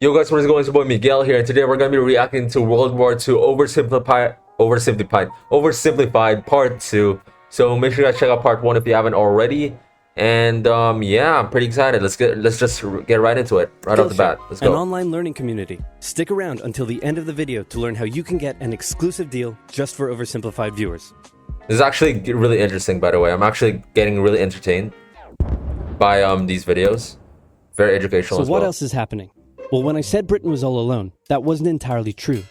Yo guys, what is going on? It's your boy Miguel here, and today we're going to be reacting to World War II Oversimplified Part 2. So make sure you guys check out Part 1 if you haven't already. And yeah, I'm pretty excited. Let's just get right into it, right off the bat. Let's go. An online learning community. Stick around until the end of the video to learn how you can get an exclusive deal just for Oversimplified viewers. This is actually really interesting, by the way. I'm actually getting really entertained by these videos. Very educational as well. So what else is happening? Well, when I said Britain was all alone, that wasn't entirely true.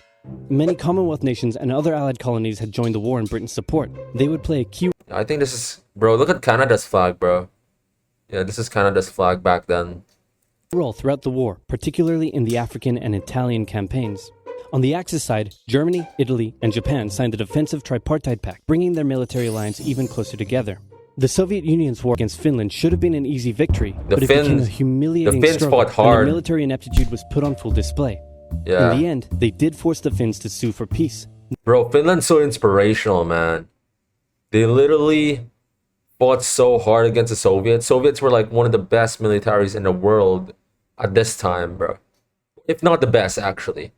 Many Commonwealth nations and other allied colonies had joined the war in Britain's support. They would play a key I think this is... Bro, look at Canada's flag, bro. Yeah, this is Canada's flag back then. role throughout the war, particularly in the African and Italian campaigns. On the Axis side, Germany, Italy, and Japan signed the defensive tripartite pact, bringing their military alliance even closer together. The Soviet Union's war against Finland should have been an easy victory, but it became a humiliating struggle, and the military ineptitude was put on full display. Yeah. In the end, they did force the Finns to sue for peace. Bro, Finland's so inspirational, man. They literally fought so hard against the Soviets. Soviets were like one of the best militaries in the world at this time, bro. If not the best, actually.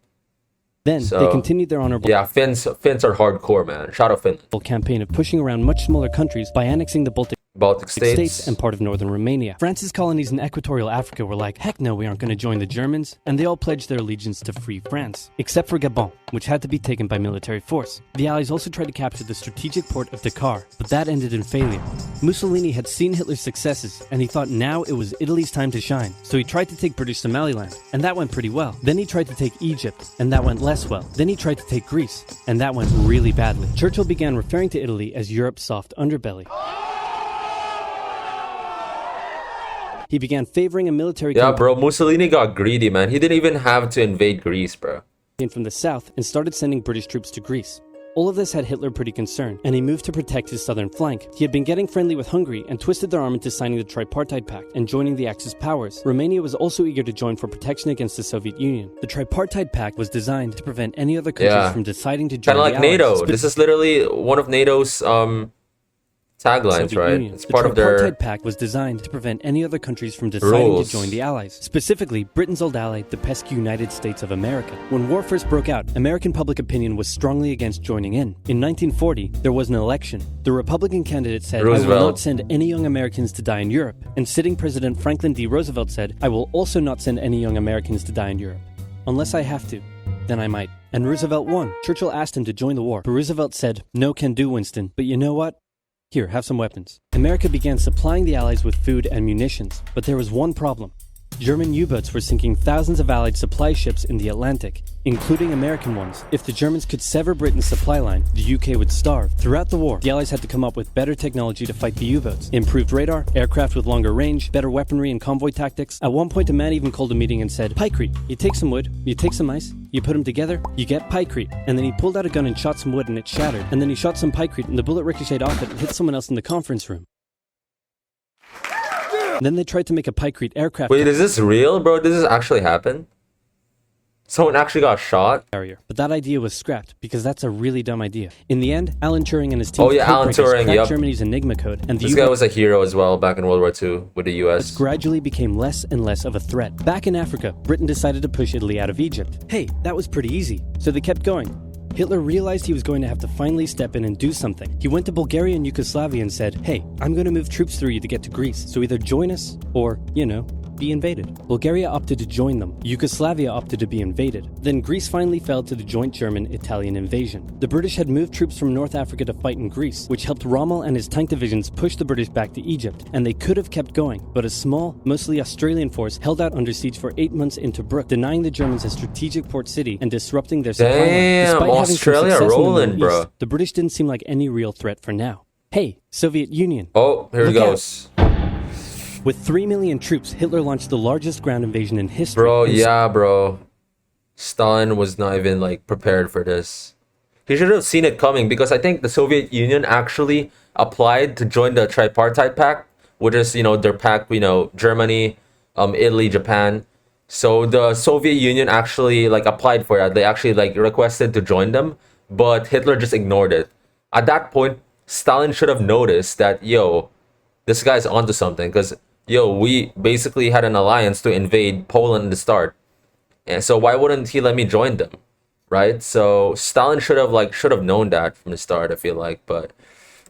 Then they continued their honorable Finns are hardcore, man. Shout out Finland. Campaign of pushing around much smaller countries by annexing the Baltic states and part of northern Romania. France's colonies in equatorial Africa were like, heck no, we aren't going to join the Germans, and they all pledged their allegiance to free France, except for Gabon, which had to be taken by military force. The Allies also tried to capture the strategic port of Dakar, but that ended in failure. Mussolini had seen Hitler's successes, and he thought now it was Italy's time to shine, so he tried to take British Somaliland, and that went pretty well. Then he tried to take Egypt, and that went less well. Then he tried to take Greece, and that went really badly. Churchill began referring to Italy as Europe's soft underbelly. He began favoring a military campaign. Yeah, bro, Mussolini got greedy, man. He didn't even have to invade Greece, bro. From the south and started sending British troops to Greece. All of this had Hitler pretty concerned, and he moved to protect his southern flank. He had been getting friendly with Hungary and twisted their arm into signing the Tripartite Pact and joining the Axis powers. Romania was also eager to join for protection against the Soviet Union. The Tripartite Pact was designed to prevent any other countries from deciding to join the Allies. Kind of like NATO. This is literally one of NATO's taglines, right? It's part of their... The Tripartite Pact was designed to prevent any other countries from deciding to join the Allies. Specifically, Britain's old ally, the pesky United States of America. When war first broke out, American public opinion was strongly against joining in. In 1940, there was an election. The Republican candidate said, I will not send any young Americans to die in Europe. And sitting President Franklin D. Roosevelt said, I will also not send any young Americans to die in Europe. Unless I have to. Then I might. And Roosevelt won. Churchill asked him to join the war, but Roosevelt said, no can do, Winston. But you know what? Here, have some weapons. America began supplying the Allies with food and munitions, but there was one problem. German U-boats were sinking thousands of Allied supply ships in the Atlantic, including American ones. If the Germans could sever Britain's supply line, the UK would starve. Throughout the war, the Allies had to come up with better technology to fight the U-boats. Improved radar, aircraft with longer range, better weaponry and convoy tactics. At one point, a man even called a meeting and said, Pykrete, you take some wood, you take some ice, you put them together, you get Pykrete. And then he pulled out a gun and shot some wood and it shattered. And then he shot some Pykrete and the bullet ricocheted off it and hit someone else in the conference room. Then they tried to make a Pykrete aircraft. Wait, is this real, bro? Did this actually happen? Someone actually got shot? Carrier. But that idea was scrapped because that's a really dumb idea. In the end, Alan Turing and his team Alan Turing, cracked Germany's Enigma code, and this guy was a hero as well back in World War II with the US. Gradually became less and less of a threat. Back in Africa, Britain decided to push Italy out of Egypt. Hey, that was pretty easy. So they kept going. Hitler realized he was going to have to finally step in and do something. He went to Bulgaria and Yugoslavia and said, hey, I'm going to move troops through you to get to Greece, so either join us or, you know, be invaded. Bulgaria opted to join them. Yugoslavia opted to be invaded. Then Greece finally fell to the joint German-Italian invasion. The British had moved troops from North Africa to fight in Greece, which helped Rommel and his tank divisions push the British back to Egypt, and they could have kept going, but a small, mostly Australian force held out under siege for 8 months in Tobruk, denying the Germans a strategic port city and disrupting their supply line. Damn, Australia rolling, bro. The British didn't seem like any real threat for now. Hey, Soviet Union. Oh, here it goes. With 3 million troops, Hitler launched the largest ground invasion in history. Bro, yeah, bro. Stalin was not even, like, prepared for this. He should have seen it coming because I think the Soviet Union actually applied to join the Tripartite Pact, which is, you know, their pact, you know, Germany, Italy, Japan. So the Soviet Union actually, like, applied for that. They actually, like, requested to join them, but Hitler just ignored it. At that point, Stalin should have noticed that, yo, this guy's onto something because... Yo, we basically had an alliance to invade Poland at the start. And so why wouldn't he let me join them? Right? So Stalin should have known that from the start, I feel like, but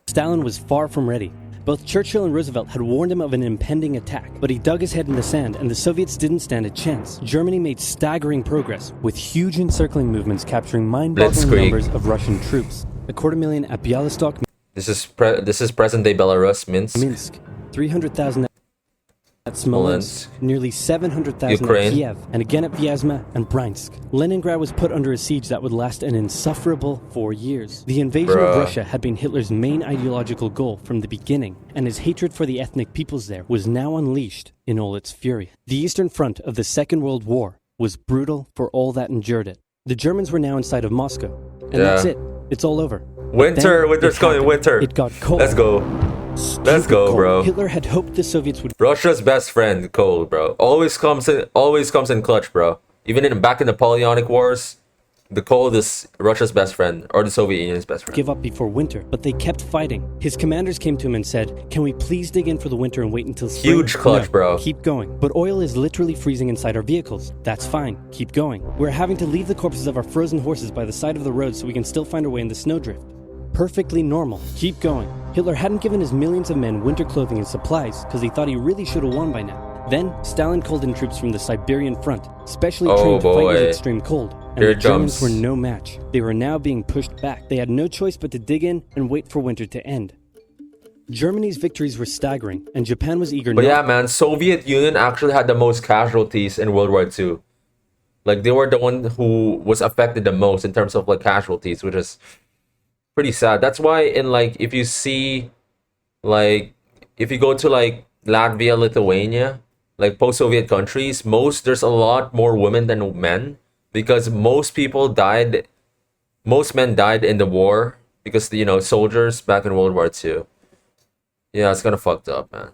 Stalin was far from ready. Both Churchill and Roosevelt had warned him of an impending attack, but he dug his head in the sand and the Soviets didn't stand a chance. Germany made staggering progress, with huge encircling movements capturing mind-boggling numbers of Russian troops. 250,000 at Bialystok. This is present-day Belarus, Minsk. 300,000 at Smolensk, nearly 700,000 at Kiev, and again at Vyazma and Bryansk. Leningrad was put under a siege that would last an insufferable 4 years. The invasion of Russia had been Hitler's main ideological goal from the beginning, and his hatred for the ethnic peoples there was now unleashed in all its fury. The Eastern Front of the Second World War was brutal for all that endured it. The Germans were now inside of Moscow, and that's it. It's all over. Winter's coming, winter. It got cold. Let's go. Let's go, cold. bro. Hitler had hoped the Soviets would. Russia's best friend, cold, bro. Always comes in clutch, bro. Even back in the Napoleonic Wars, the cold is Russia's best friend, or the Soviet Union's best friend. Give up before winter, but they kept fighting. His commanders came to him and said, "Can we please dig in for the winter and wait until spring?" Huge clutch, no, bro. Keep going. But oil is literally freezing inside our vehicles. That's fine. Keep going. We're having to leave the corpses of our frozen horses by the side of the road so we can still find our way in the snowdrift. Perfectly normal. Keep going. Hitler hadn't given his millions of men winter clothing and supplies because he thought he really should have won by now. Then, Stalin called in troops from the Siberian front, specially trained to fight in extreme cold, and the Germans were no match. They were now being pushed back. They had no choice but to dig in and wait for winter to end. Germany's victories were staggering, and Japan was eager. But yeah, man, Soviet Union actually had the most casualties in World War II. Like, they were the one who was affected the most in terms of like casualties, which is pretty sad. That's why in like if you go to like Latvia, Lithuania, like post-Soviet countries, there's a lot more women than men because most men died in the war because soldiers back in World War II. Yeah, it's kind of fucked up, man.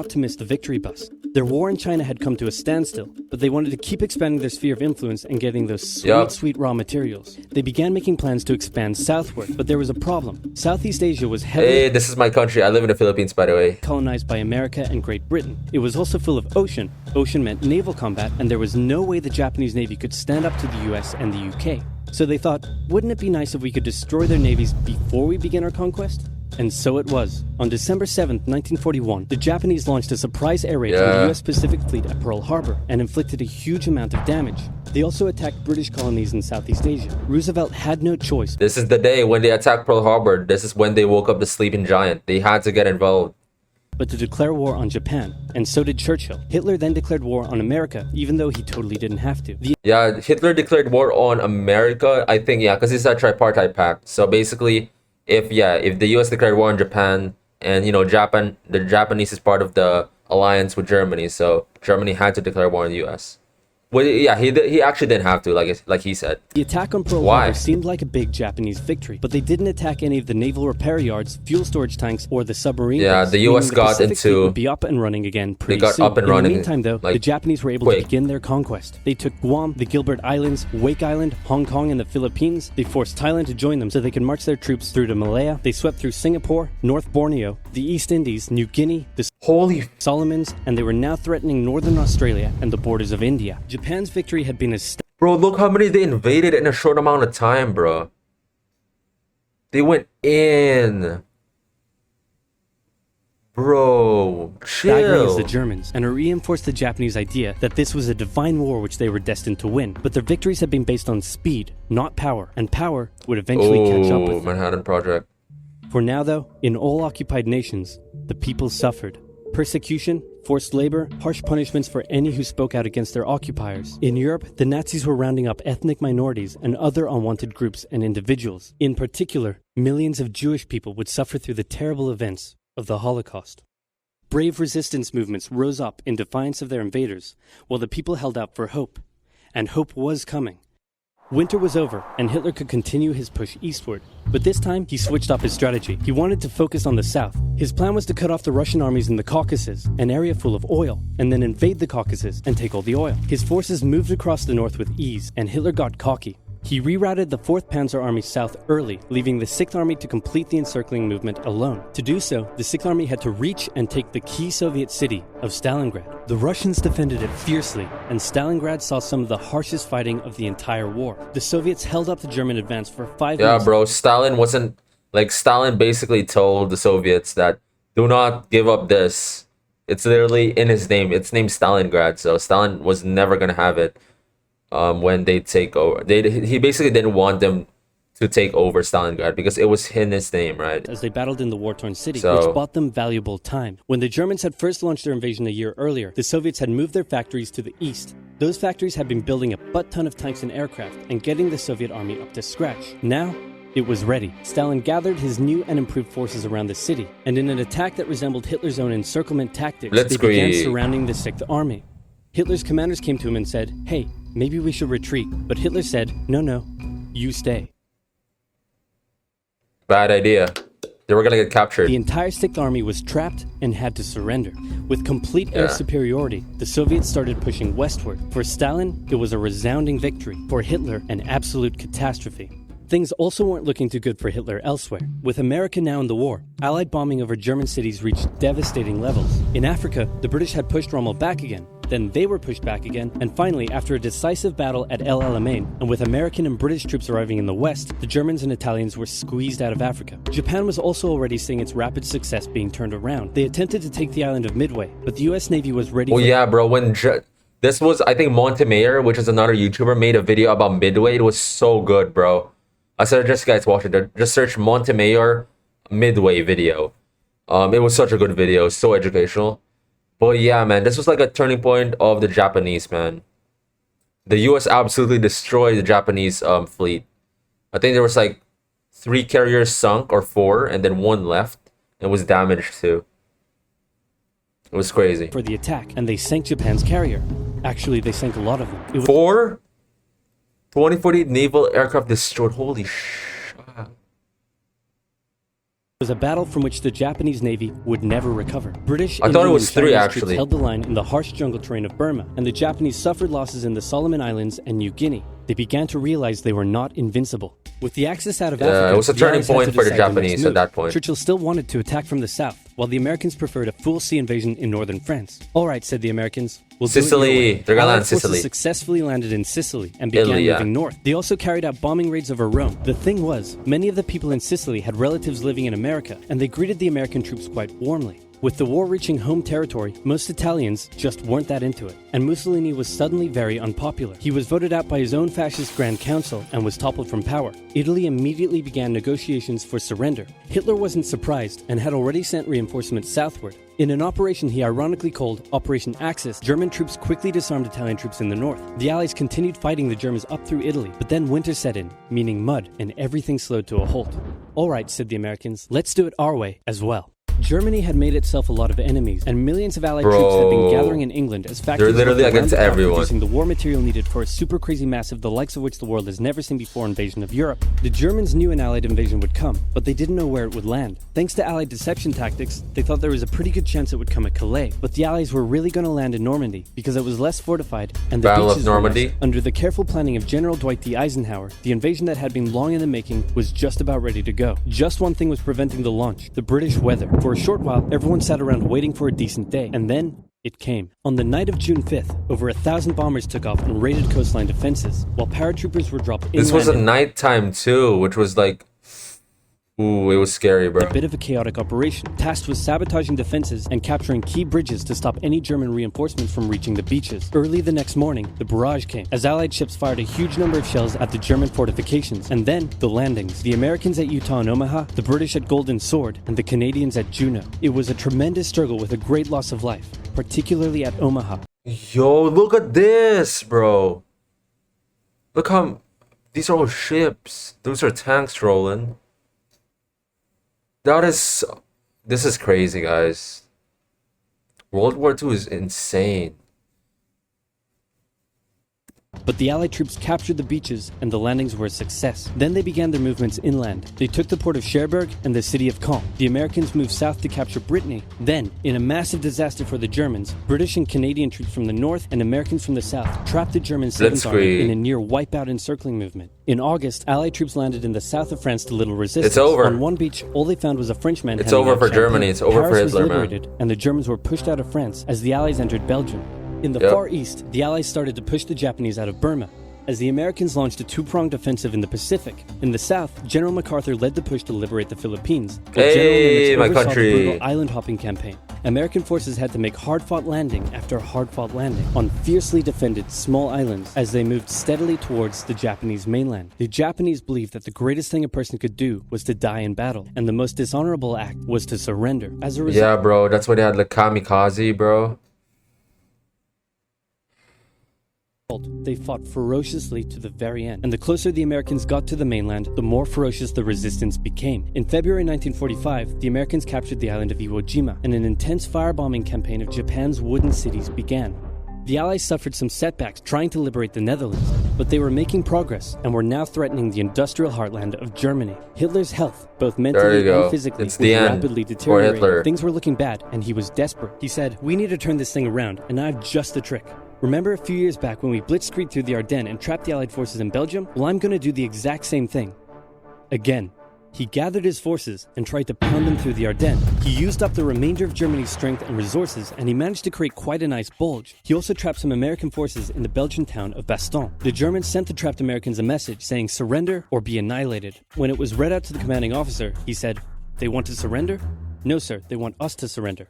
To miss the victory bus. Their war in China had come to a standstill, but they wanted to keep expanding their sphere of influence and getting those sweet raw materials. They began making plans to expand southward, but there was a problem. Southeast Asia was heavily... Hey, this is my country. I live in the Philippines, by the way. ...colonized by America and Great Britain. It was also full of ocean. Ocean meant naval combat, and there was no way the Japanese Navy could stand up to the US and the UK. So they thought, wouldn't it be nice if we could destroy their navies before we begin our conquest? And so it was. On December 7th, 1941, the Japanese launched a surprise air raid on the US Pacific Fleet at Pearl Harbor and inflicted a huge amount of damage. They also attacked British colonies in Southeast Asia. Roosevelt had no choice. This is the day when they attacked Pearl Harbor. This is when they woke up the sleeping giant. They had to get involved. But to declare war on Japan, and so did Churchill. Hitler then declared war on America, even though he totally didn't have to. Yeah, Hitler declared war on America, I think, because it's a tripartite pact. So basically, if the US declared war on Japan, and the Japanese is part of the alliance with Germany, so Germany had to declare war on the US. Well, yeah, he actually didn't have to, like he said. The attack on Pearl Harbor seemed like a big Japanese victory, but they didn't attack any of the naval repair yards, fuel storage tanks, or the submarine. Yeah, the US got into... would be up and running again pretty soon. They got up and running. In the meantime, though, the Japanese were able to begin their conquest. They took Guam, the Gilbert Islands, Wake Island, Hong Kong, and the Philippines. They forced Thailand to join them so they could march their troops through to Malaya. They swept through Singapore, North Borneo, the East Indies, New Guinea, the Solomons, and they were now threatening northern Australia and the borders of India. Japan's victory had been Bro, look how many they invaded in a short amount of time, bro. They went in. Bro, chill. As the Germans, and it reinforced the Japanese idea that this was a divine war which they were destined to win. But their victories had been based on speed, not power, and power would eventually catch up with them. Manhattan Project. For now, though, in all occupied nations, the people suffered. Persecution, forced labor, harsh punishments for any who spoke out against their occupiers. In Europe, the Nazis were rounding up ethnic minorities and other unwanted groups and individuals. In particular, millions of Jewish people would suffer through the terrible events of the Holocaust. Brave resistance movements rose up in defiance of their invaders, while the people held out for hope. And hope was coming. Winter was over, and Hitler could continue his push eastward. But this time, he switched up his strategy. He wanted to focus on the south. His plan was to cut off the Russian armies in the Caucasus, an area full of oil, and then invade the Caucasus and take all the oil. His forces moved across the north with ease, and Hitler got cocky. He rerouted the 4th Panzer Army south early, leaving the 6th Army to complete the encircling movement alone. To do so, the 6th Army had to reach and take the key Soviet city of Stalingrad. The Russians defended it fiercely, and Stalingrad saw some of the harshest fighting of the entire war. The Soviets held up the German advance for 5 Yeah, months. bro, Stalin wasn't... Like, Stalin basically told the Soviets that, do not give up this. It's literally in his name. It's named Stalingrad, so Stalin was never gonna have it. When they take over, he basically didn't want them to take over Stalingrad because it was in his name, right? As they battled in the war-torn city, So, which bought them valuable time. When the Germans had first launched their invasion a year earlier, the Soviets had moved their factories to the east. Those factories had been building a butt-ton of tanks and aircraft and getting the Soviet army up to scratch. Now, it was ready. Stalin gathered his new and improved forces around the city, and in an attack that resembled Hitler's own encirclement tactics, they began surrounding the 6th Army. Hitler's commanders came to him and said, "Hey, maybe we should retreat." But Hitler said, "No, you stay." bad idea. They were gonna get captured. The entire 6th Army was trapped and had to surrender. With complete air superiority, the Soviets started pushing westward. For Stalin, it was a resounding victory. For Hitler, an absolute catastrophe. Things also weren't looking too good for Hitler elsewhere. With America now in the war, Allied bombing over German cities reached devastating levels. In Africa, the British had pushed Rommel back again. Then they were pushed back again, and finally, after a decisive battle at El Alamein, and with American and British troops arriving in the west, the Germans and Italians were squeezed out of Africa. Japan was also already seeing its rapid success being turned around. They attempted to take the island of Midway, but the US Navy was ready Oh yeah, bro, when this was, I think Montemayor, which is another YouTuber, made a video about Midway. It was so good, bro. I suggest you guys watch it. Just search Montemayor Midway video. It was such a good video, so educational. But yeah, man, this was like a turning point of the Japanese, man. The US absolutely destroyed the Japanese fleet. I think there was like 3 carriers sunk or 4, and then 1 left. It was damaged too. It was crazy. For the attack, and they sank Japan's carrier. Actually, they sank a lot of them. It was 4? 2040 naval aircraft destroyed. Holy sh! It was a battle from which the Japanese Navy would never recover. British, I thought it Indian, was and 3 Chinese actually. troops held the line in the harsh jungle terrain of Burma, and the Japanese suffered losses in the Solomon Islands and New Guinea. They began to realize they were not invincible. With the Axis out of Africa, it was a the turning Allies had point to for the decide their Japanese next at move. that point. Churchill still wanted to attack from the south, while the Americans preferred a full sea invasion in northern France. All right, said the Americans. We'll do it your way. They're gonna land Allied forces Sicily. successfully landed in Sicily and began Italy, moving north. They also carried out bombing raids over Rome. The thing was, many of the people in Sicily had relatives living in America, and they greeted the American troops quite warmly. With the war reaching home territory, most Italians just weren't that into it, and Mussolini was suddenly very unpopular. He was voted out by his own fascist Grand Council and was toppled from power. Italy immediately began negotiations for surrender. Hitler wasn't surprised and had already sent reinforcements southward. In an operation he ironically called Operation Axis, German troops quickly disarmed Italian troops in the north. The Allies continued fighting the Germans up through Italy, but then winter set in, meaning mud, and everything slowed to a halt. All right, said the Americans, let's do it our way as well. Germany had made itself a lot of enemies, and millions of Allied troops had been gathering in England as factories literally worked around against the clock everyone. producing the war material needed for a super crazy massive the likes of which the world has never seen before invasion of Europe. The Germans knew an Allied invasion would come, but they didn't know where it would land. Thanks to Allied deception tactics, they thought there was a pretty good chance it would come at Calais, but the Allies were really going to land in Normandy because it was less fortified and the Battle of beaches were Normandy? less. Under the careful planning of General Dwight D. Eisenhower, the invasion that had been long in the making was just about ready to go. Just one thing was preventing the launch: the British weather. For a short while, everyone sat around waiting for a decent day, and then it came. On the night of June 5th, over 1,000 bombers took off and raided coastline defenses, while paratroopers were dropped inland. This was at nighttime too, which was like, ooh, it was scary, bro. A bit of a chaotic operation, tasked with sabotaging defenses and capturing key bridges to stop any German reinforcements from reaching the beaches. Early the next morning, the barrage came, as Allied ships fired a huge number of shells at the German fortifications, and then the landings. The Americans at Utah and Omaha, the British at Golden Sword, and the Canadians at Juneau. It was a tremendous struggle with a great loss of life, particularly at Omaha. Yo, look at this, bro. Look how... These are all ships. Those are tanks rolling. This is crazy, guys. World War II is insane. but the Allied troops captured the beaches and the landings were a success. Then they began their movements inland. They took the port of Cherbourg and the city of Caen. The Americans moved south to capture Brittany. Then, in a massive disaster for the Germans, British and Canadian troops from the north and Americans from the south trapped the German 7th Army in a near wipeout encircling movement. In August, Allied troops landed in the south of France to little resistance. It's over. On one beach, all they found was a Frenchman. It's over for Germany. It's over for Hitler, was liberated, and the Germans were pushed out of France as the Allies entered Belgium. In the Far East, the Allies started to push the Japanese out of Burma, as the Americans launched a two-pronged offensive in the Pacific. In the south, General MacArthur led the push to liberate the Philippines, while Hey, General my Nimitz oversaw country. the brutal island-hopping campaign. American forces had to make hard-fought landing after hard-fought landing on fiercely defended small islands as they moved steadily towards the Japanese mainland. The Japanese believed that the greatest thing a person could do was to die in battle, and the most dishonorable act was to surrender. As a result, Yeah, bro. That's why they had like kamikaze, bro. they fought ferociously to the very end, and the closer the Americans got to the mainland, the more ferocious the resistance became. In February 1945, the Americans captured the island of Iwo Jima, and an intense firebombing campaign of Japan's wooden cities began. The Allies suffered some setbacks trying to liberate the Netherlands, but they were making progress and were now threatening the industrial heartland of Germany. Hitler's health, both mentally and physically, was rapidly deteriorating. Things were looking bad, and he was desperate. He said, "We need to turn this thing around, and I have just the trick." Remember a few years back when we blitzkrieged through the Ardennes and trapped the Allied forces in Belgium? Well, I'm going to do the exact same thing. Again. He gathered his forces and tried to pound them through the Ardennes. He used up the remainder of Germany's strength and resources, and he managed to create quite a nice bulge. He also trapped some American forces in the Belgian town of Bastogne. The Germans sent the trapped Americans a message saying surrender or be annihilated. When it was read out to the commanding officer, he said, "They want to surrender? No, sir, they want us to surrender."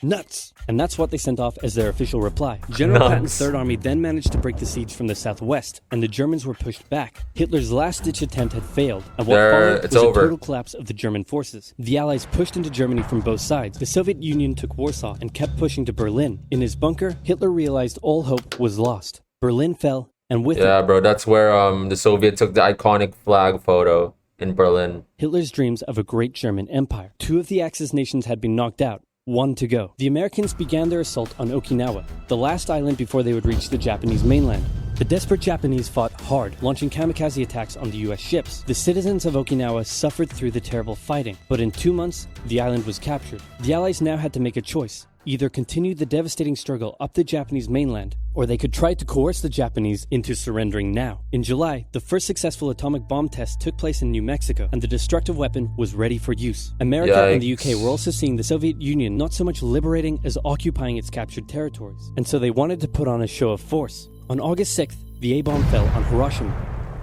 Nuts! And that's what they sent off as their official reply. General Patton's Third Army then managed to break the siege from the southwest, and the Germans were pushed back. Hitler's last-ditch attempt had failed, and what followed was a total collapse of the German forces. The Allies pushed into Germany from both sides. The Soviet Union took Warsaw and kept pushing to Berlin. In his bunker, Hitler realized all hope was lost. Berlin fell, and with it... bro, that's where the Soviets took the iconic flag photo in Berlin. Hitler's dreams of a great German empire. Two of the Axis nations had been knocked out. One to go. The Americans began their assault on Okinawa, the last island before they would reach the Japanese mainland. The desperate Japanese fought hard, launching kamikaze attacks on the US ships. The citizens of Okinawa suffered through the terrible fighting, but in 2 months, the island was captured. The Allies now had to make a choice. Either continue the devastating struggle up the Japanese mainland, or they could try to coerce the Japanese into surrendering now. In July, the first successful atomic bomb test took place in New Mexico, and the destructive weapon was ready for use. America and the UK were also seeing the Soviet Union not so much liberating as occupying its captured territories, and so they wanted to put on a show of force. On August 6th, the A-bomb fell on Hiroshima.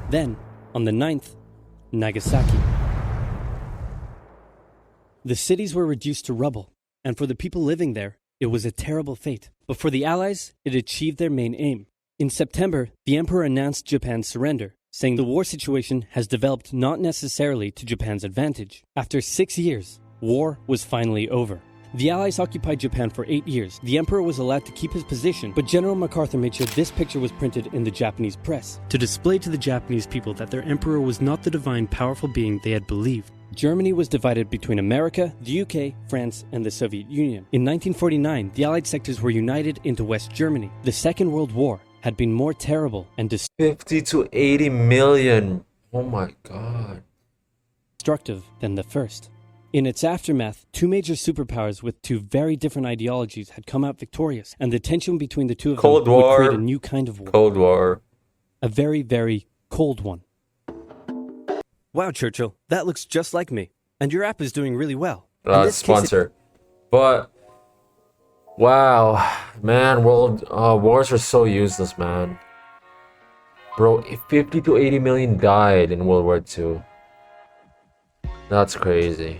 Then, on the 9th, Nagasaki. The cities were reduced to rubble, and for the people living there, it was a terrible fate. But for the Allies, it achieved their main aim. In September, the Emperor announced Japan's surrender, saying the war situation has developed not necessarily to Japan's advantage. After 6 years, war was finally over. The Allies occupied Japan for 8 years. The Emperor was allowed to keep his position, but General MacArthur made sure this picture was printed in the Japanese press, to display to the Japanese people that their Emperor was not the divine, powerful being they had believed. Germany was divided between America, the UK, France, and the Soviet Union. In 1949, the Allied sectors were united into West Germany. The Second World War had been more terrible and 50 to 80 million. Oh my god. Destructive than the first. In its aftermath, two major superpowers with two very different ideologies had come out victorious, and the tension between the two of them would create a new kind of war. Cold War. A very, very cold one. Wow, Churchill, that looks just like me. And your app is doing really well. Sponsor. But, wow, man, world wars are so useless, man. Bro, 50 to 80 million died in World War II. That's crazy.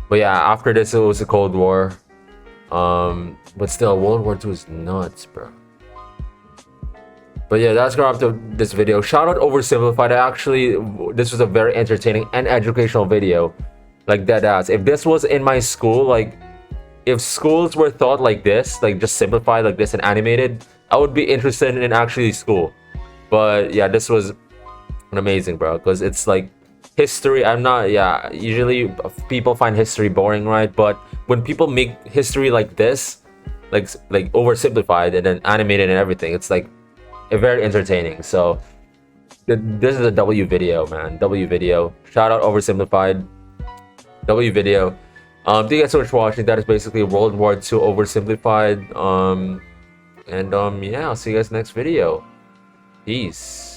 But yeah, after this, it was a Cold War. But still, World War II is nuts, bro. But yeah, that's gonna wrap up this video. Shout out Oversimplified. This was a very entertaining and educational video. Like, dead ass. If this was in my school, like, if schools were taught like this, like just simplified like this and animated, I would be interested in actually school. But yeah, this was an amazing, bro, because it's like history. Usually people find history boring, right? But when people make history like this, like oversimplified and then animated and everything, it's like very entertaining. So this is a W video, man. W video. Shout out Oversimplified. W video. Thank you guys so much for watching. That is basically World War II Oversimplified. Yeah, I'll see you guys next video. Peace.